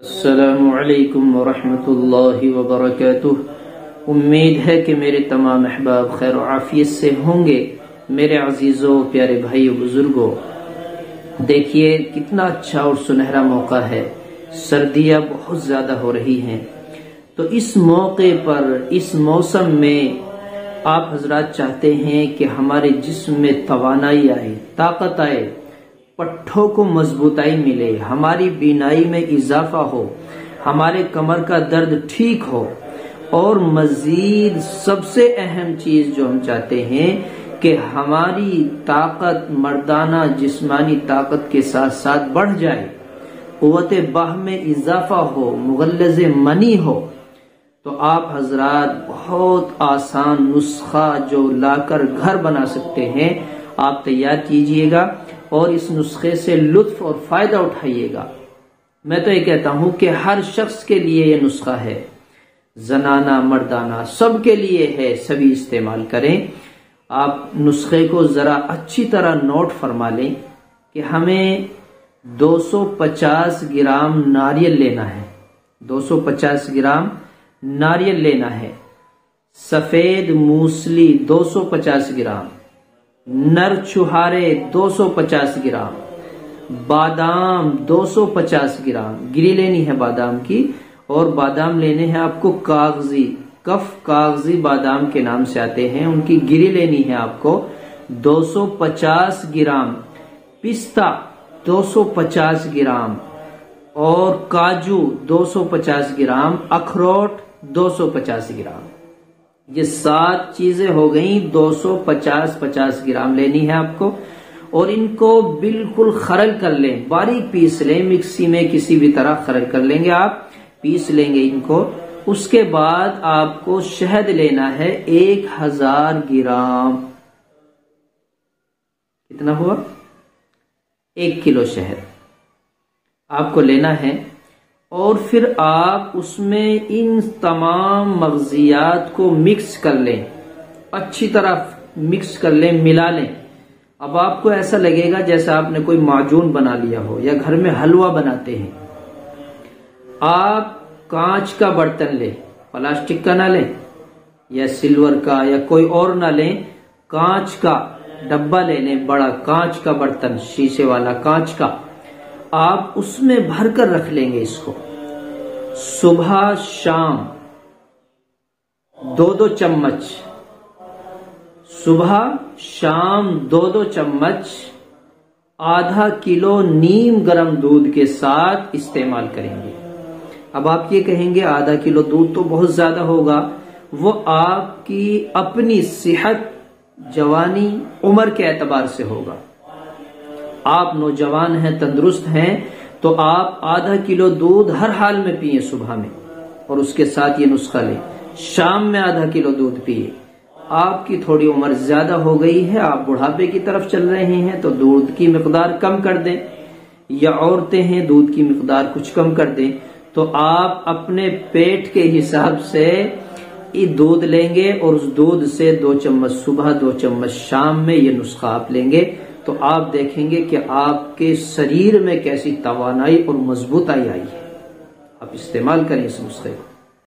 السلام علیکم ورحمۃ اللہ وبرکاتہ۔ امید ہے کہ میرے تمام احباب خیر و عافیت سے ہوں گے۔ میرے عزیزوں، پیارے بھائیو، بزرگوں، دیکھیے کتنا اچھا اور سنہرا موقع ہے۔ سردیاں بہت زیادہ ہو رہی ہیں، تو اس موقع پر، اس موسم میں آپ حضرات چاہتے ہیں کہ ہمارے جسم میں توانائی آئے، طاقت آئے، پٹھوں کو مضبوطائی ملے، ہماری بینائی میں اضافہ ہو، ہمارے کمر کا درد ٹھیک ہو، اور مزید سب سے اہم چیز جو ہم چاہتے ہیں کہ ہماری طاقت، مردانہ جسمانی طاقت کے ساتھ ساتھ بڑھ جائے، قوت باہ میں اضافہ ہو، مغلظ منی ہو، تو آپ حضرات بہت آسان نسخہ جو لا کر گھر بنا سکتے ہیں، آپ تیار کیجئے گا اور اس نسخے سے لطف اور فائدہ اٹھائیے گا۔ میں تو یہ کہتا ہوں کہ ہر شخص کے لیے یہ نسخہ ہے، زنانہ مردانہ سب کے لیے ہے، سبھی استعمال کریں۔ آپ نسخے کو ذرا اچھی طرح نوٹ فرما لیں کہ ہمیں 250 گرام ناریل لینا ہے، 250 گرام ناریل لینا ہے، سفید موسلی 250 گرام، نر چھہارے 250 گرام، بادام 250 گرام، گری لینی ہے بادام کی، اور بادام لینے ہیں آپ کو کاغذی، کف کاغذی بادام کے نام سے آتے ہیں، ان کی گری لینی ہے آپ کو 250 گرام، پستہ 250 گرام، اور کاجو 250 گرام، اخروٹ 250 گرام۔ یہ 7 چیزیں ہو گئیں، 250 گرام لینی ہے آپ کو، اور ان کو بالکل خرل کر لیں، باریک پیس لیں، مکسی میں کسی بھی طرح خرل کر لیں گے، آپ پیس لیں گے ان کو۔ اس کے بعد آپ کو شہد لینا ہے 1000 گرام۔ کتنا ہوا؟ 1 کلو شہد آپ کو لینا ہے، اور پھر آپ اس میں ان تمام مغزیات کو مکس کر لیں، اچھی طرح مکس کر لیں، ملا لیں۔ اب آپ کو ایسا لگے گا جیسا آپ نے کوئی معجون بنا لیا ہو، یا گھر میں حلوہ بناتے ہیں۔ آپ کانچ کا برتن لیں، پلاسٹک کا نہ لیں، یا سلور کا، یا کوئی اور نہ لیں، کانچ کا ڈبہ لے لیں، بڑا کانچ کا برتن، شیشے والا کانچ کا، آپ اس میں بھر کر رکھ لیں گے اس کو۔ صبح شام 2 چمچ، صبح شام 2 چمچ آدھا کلو نیم گرم دودھ کے ساتھ استعمال کریں گے۔ اب آپ یہ کہیں گے آدھا کلو دودھ تو بہت زیادہ ہوگا، وہ آپ کی اپنی صحت، جوانی، عمر کے اعتبار سے ہوگا۔ آپ نوجوان ہیں، تندرست ہیں، تو آپ آدھا کلو دودھ ہر حال میں پیئیں صبح میں، اور اس کے ساتھ یہ نسخہ لیں۔ شام میں آدھا کلو دودھ پیئیں۔ آپ کی تھوڑی عمر زیادہ ہو گئی ہے، آپ بڑھاپے کی طرف چل رہے ہیں، تو دودھ کی مقدار کم کر دیں، یا عورتیں ہیں دودھ کی مقدار کچھ کم کر دیں، تو آپ اپنے پیٹ کے حساب سے دودھ لیں گے، اور اس دودھ سے 2 چمچ صبح، 2 چمچ شام میں یہ نسخہ آپ لیں گے، تو آپ دیکھیں گے کہ آپ کے شریر میں کیسی توانائی اور مضبوطائی آئی ہے۔ آپ استعمال کریں اس نسخے کو۔